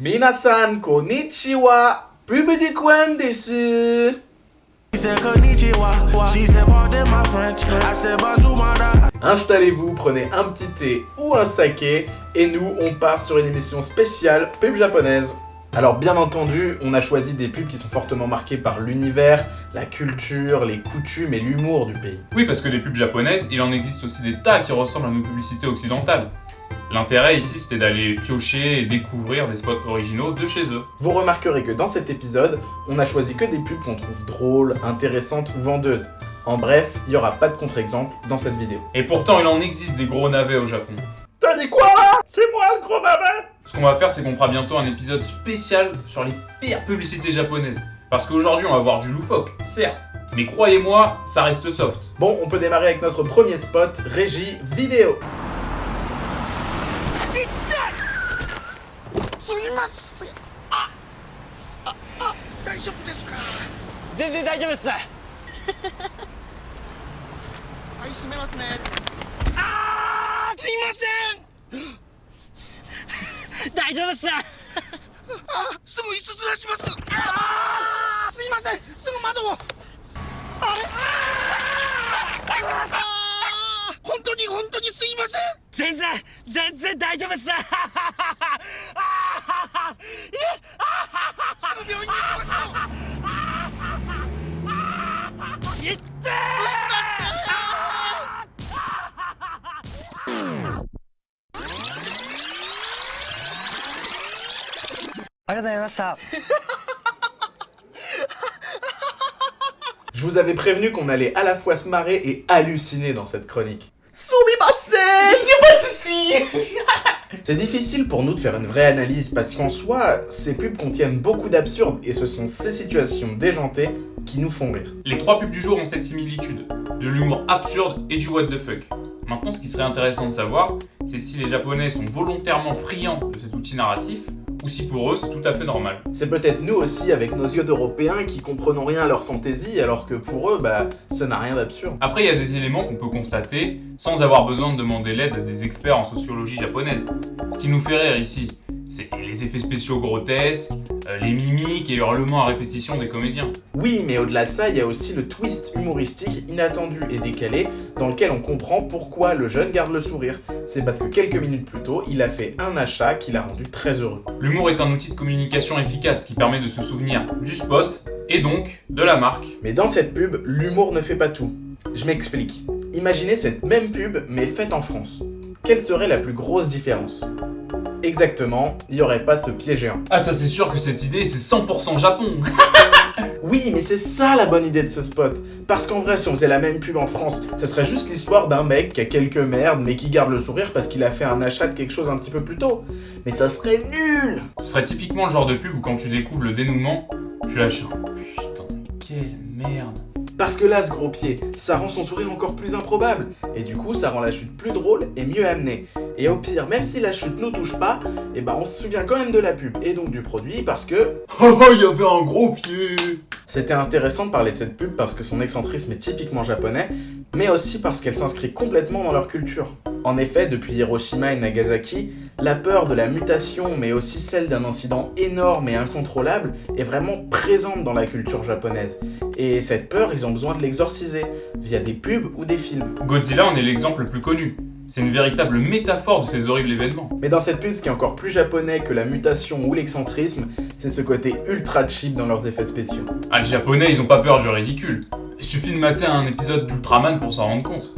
Minasan konnichiwa, Pubidikwen desu. Installez-vous, prenez un petit thé ou un saké et nous on part sur une émission spéciale pub japonaise. Alors bien entendu, on a choisi des pubs qui sont fortement marquées par l'univers, la culture, les coutumes et l'humour du pays. Oui, parce que les pubs japonaises, il en existe aussi des tas qui ressemblent à nos publicités occidentales. L'intérêt ici, c'était d'aller piocher et découvrir des spots originaux de chez eux. Vous remarquerez que dans cet épisode, on a choisi que des pubs qu'on trouve drôles, intéressantes ou vendeuses. En bref, il n'y aura pas de contre-exemple dans cette vidéo. Et pourtant, il en existe des gros navets au Japon. T'as dit quoi? C'est moi le gros navet? Ce qu'on va faire, c'est qu'on fera bientôt un épisode spécial sur les pires publicités japonaises. Parce qu'aujourd'hui, on va voir du loufoque, certes. Mais croyez-moi, ça reste soft. Bon, on peut démarrer avec notre premier spot, régie vidéo. 大丈夫ですか全然大丈夫ですはい閉めますねすいません大丈夫っすすぐ椅子ずらしますすいませんすぐ窓をあれ本当にすいません全然大丈夫っすすぐ病院に行きましょういってーありがとうございました Je vous avais prévenu qu'on allait à la fois se marrer et halluciner dans cette chronique. Sumimasen, y'a pas de soucis. C'est difficile pour nous de faire une vraie analyse parce qu'en soi, ces pubs contiennent beaucoup d'absurde et ce sont ces situations déjantées qui nous font rire. Les trois pubs du jour ont cette similitude, de l'humour absurde et du what the fuck. Maintenant, ce qui serait intéressant de savoir, c'est si les Japonais sont volontairement friands de cet outil narratif, ou si pour eux c'est tout à fait normal. C'est peut-être nous aussi, avec nos yeux d'Européens, qui comprenons rien à leur fantaisie, alors que pour eux, ça n'a rien d'absurde. Après, il y a des éléments qu'on peut constater sans avoir besoin de demander l'aide à des experts en sociologie japonaise. Ce qui nous fait rire ici, c'est les effets spéciaux grotesques, les mimiques et hurlements à répétition des comédiens. Oui, mais au-delà de ça, il y a aussi le twist humoristique inattendu et décalé, dans lequel on comprend pourquoi le jeune garde le sourire. C'est parce que quelques minutes plus tôt, il a fait un achat qui l'a rendu très heureux. L'humour est un outil de communication efficace qui permet de se souvenir du spot, et donc de la marque. Mais dans cette pub, l'humour ne fait pas tout. Je m'explique. Imaginez cette même pub, mais faite en France. Quelle serait la plus grosse différence? Exactement, il n'y aurait pas ce pied géant. Ah, ça c'est sûr que cette idée c'est 100% Japon. Oui, mais c'est ça la bonne idée de ce spot. Parce qu'en vrai, si on faisait la même pub en France, ça serait juste l'histoire d'un mec qui a quelques merdes, mais qui garde le sourire parce qu'il a fait un achat de quelque chose un petit peu plus tôt. Mais ça serait nul. Ce serait typiquement le genre de pub où quand tu découvres le dénouement, tu lâches un putain, quelle merde. Parce que là, ce gros pied, ça rend son sourire encore plus improbable. Et du coup, ça rend la chute plus drôle et mieux amenée. Et au pire, même si la chute nous touche pas, on se souvient quand même de la pub et donc du produit parce que... Oh, il y avait un gros pied. C'était intéressant de parler de cette pub parce que son excentrisme est typiquement japonais, mais aussi parce qu'elle s'inscrit complètement dans leur culture. En effet, depuis Hiroshima et Nagasaki, la peur de la mutation, mais aussi celle d'un incident énorme et incontrôlable, est vraiment présente dans la culture japonaise. Et cette peur, ils ont besoin de l'exorciser, via des pubs ou des films. Godzilla en est l'exemple le plus connu. C'est une véritable métaphore de ces horribles événements. Mais dans cette pub, ce qui est encore plus japonais que la mutation ou l'excentrisme, c'est ce côté ultra cheap dans leurs effets spéciaux. Ah, les Japonais, ils ont pas peur du ridicule. Il suffit de mater un épisode d'Ultraman pour s'en rendre compte.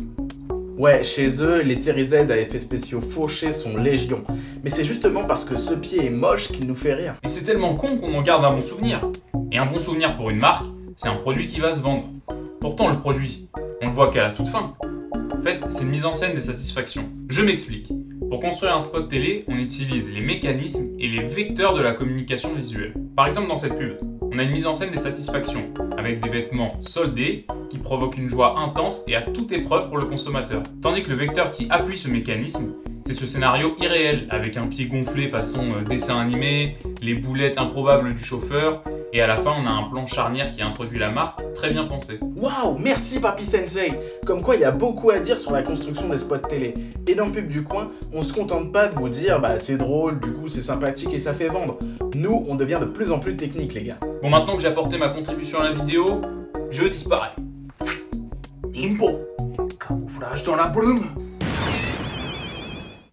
Ouais, chez eux, les séries Z à effets spéciaux fauchés sont légion. Mais c'est justement parce que ce pied est moche qu'il nous fait rire. Et c'est tellement con qu'on en garde un bon souvenir. Et un bon souvenir pour une marque, c'est un produit qui va se vendre. Pourtant, le produit, on le voit qu'à la toute fin. En fait, c'est une mise en scène des satisfactions. Je m'explique. Pour construire un spot télé, on utilise les mécanismes et les vecteurs de la communication visuelle. Par exemple, dans cette pub, on a une mise en scène des satisfactions, avec des vêtements soldés qui provoquent une joie intense et à toute épreuve pour le consommateur. Tandis que le vecteur qui appuie ce mécanisme, c'est ce scénario irréel, avec un pied gonflé façon dessin animé, les boulettes improbables du chauffeur, Et à la fin, on a un plan charnière qui introduit la marque, très bien pensé. Waouh, merci Papy Sensei. Comme quoi il y a beaucoup à dire sur la construction des spots télé. Et dans le pub du coin, on se contente pas de vous dire bah c'est drôle, du coup c'est sympathique et ça fait vendre. Nous, on devient de plus en plus technique les gars. Bon, maintenant que j'ai apporté ma contribution à la vidéo, je disparais. Nimbo, camouflage dans la brume.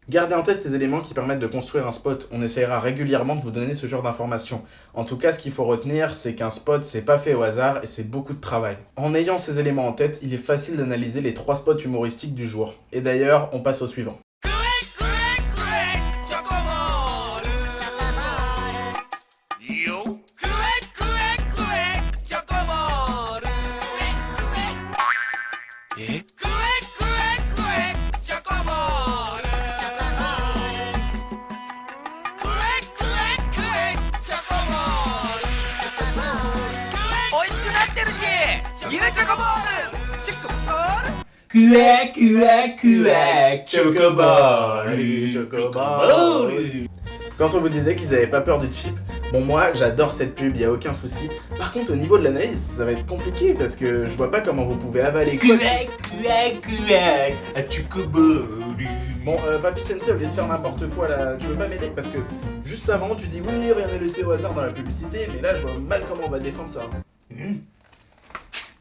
Gardez en tête ces éléments qui permettent de construire un spot. On essaiera régulièrement de vous donner ce genre d'informations. En tout cas, ce qu'il faut retenir, c'est qu'un spot, c'est pas fait au hasard et c'est beaucoup de travail. En ayant ces éléments en tête, il est facile d'analyser les 3 spots humoristiques du jour. Et d'ailleurs, on passe au suivant. Cuec, cuec, cuec, chocoball, Chocoball. Quand on vous disait qu'ils avaient pas peur du chip, bon moi j'adore cette pub, y a aucun souci. Par contre au niveau de l'analyse, ça va être compliqué parce que je vois pas comment vous pouvez avaler quoi. cuec, cuec, cuec, chocoball. Bon, Papy Sensei, au lieu de faire n'importe quoi là, tu veux pas m'aider? Parce que juste avant, tu dis oui, rien n'est laissé au hasard dans la publicité, mais là je vois mal comment on va défendre ça.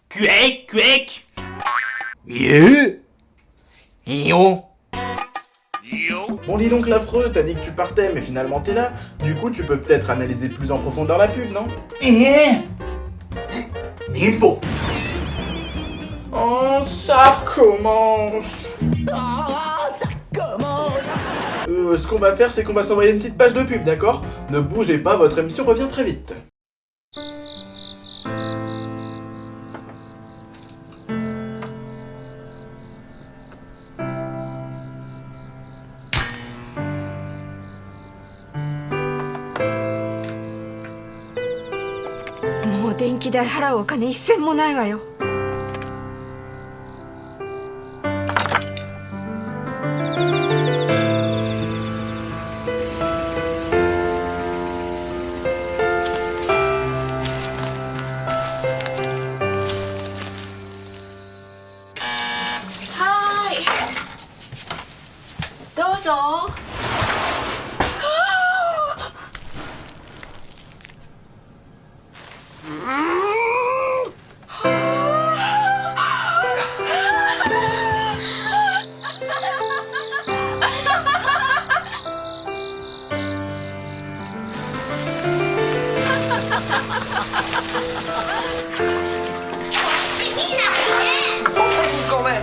Cuec, cuec. Bon, dis donc l'affreux, t'as dit que tu partais, mais finalement t'es là. Du coup, tu peux peut-être analyser plus en profondeur la pub, non? Nimbo. Oh, ça recommence. Ce qu'on va faire, c'est qu'on va s'envoyer une petite page de pub, d'accord? Ne bougez pas, votre émission revient très vite. Mo 電気代払うお金一銭もないわよ。はーい。どうぞ。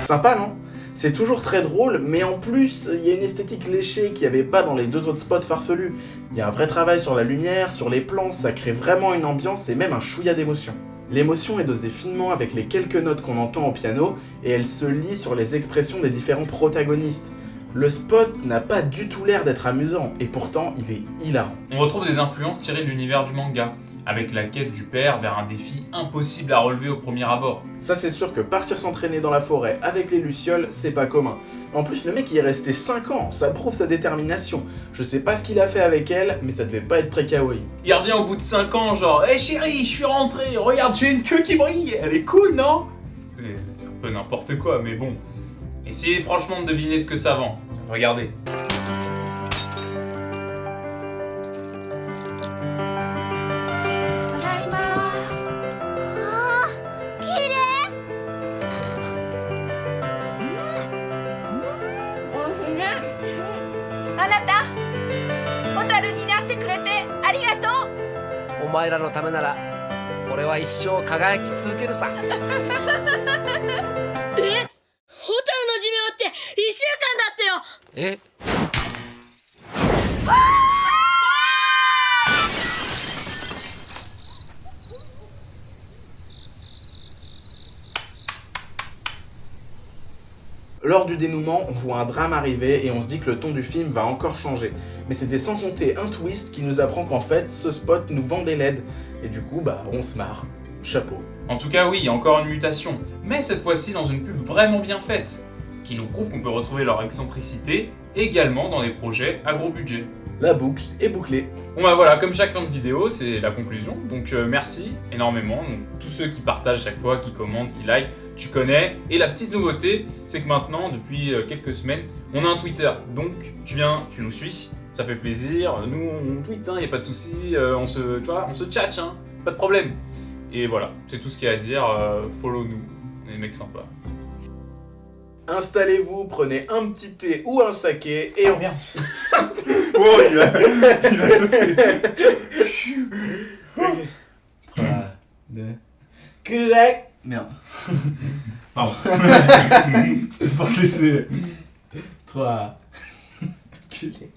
Sympa, non? C'est toujours très drôle, mais en plus, il y a une esthétique léchée qu'il n'y avait pas dans les 2 autres spots farfelus. Il y a un vrai travail sur la lumière, sur les plans, ça crée vraiment une ambiance et même un chouïa d'émotion. L'émotion est dosée finement avec les quelques notes qu'on entend au piano, et elle se lie sur les expressions des différents protagonistes. Le spot n'a pas du tout l'air d'être amusant, et pourtant il est hilarant. On retrouve des influences tirées de l'univers du manga, avec la quête du père vers un défi impossible à relever au premier abord. Ça c'est sûr que partir s'entraîner dans la forêt avec les lucioles, c'est pas commun. En plus le mec il est resté 5 ans, ça prouve sa détermination. Je sais pas ce qu'il a fait avec elle, mais ça devait pas être très kawaii. Il revient au bout de 5 ans, genre « Hé chérie, je suis rentré, regarde, j'ai une queue qui brille, elle est cool, non ?» C'est un peu n'importe quoi, mais bon. Essayez franchement de deviner ce que ça vend. Regardez.お前らのためなら俺は一生輝き続けるさ。ホタルの寿命って1週間だってよ。えLors du dénouement, on voit un drame arriver et on se dit que le ton du film va encore changer. Mais c'était sans compter un twist qui nous apprend qu'en fait, ce spot nous vend des LED. Et du coup, bah, on se marre. Chapeau. En tout cas, oui, il y a encore une mutation, mais cette fois-ci dans une pub vraiment bien faite, qui nous prouve qu'on peut retrouver leur excentricité également dans des projets à gros budget. La boucle est bouclée. Bon bah voilà, comme chaque fin de vidéo, c'est la conclusion. Donc merci énormément. Donc, tous ceux qui partagent chaque fois, qui commentent, qui like, tu connais. Et la petite nouveauté, c'est que maintenant, depuis quelques semaines, on a un Twitter. Donc tu viens, tu nous suis, ça fait plaisir. Nous on tweet, hein, y a pas de souci. On se tchatche, hein, pas de problème. Et voilà, c'est tout ce qu'il y a à dire. Follow nous, on est des mecs sympas. Installez-vous, prenez un petit thé ou un saké et on... Merde. Oh, il a sauté. 3, 2... Correct. Merde. Pardon. C'était pour te laisser. 3... Culé.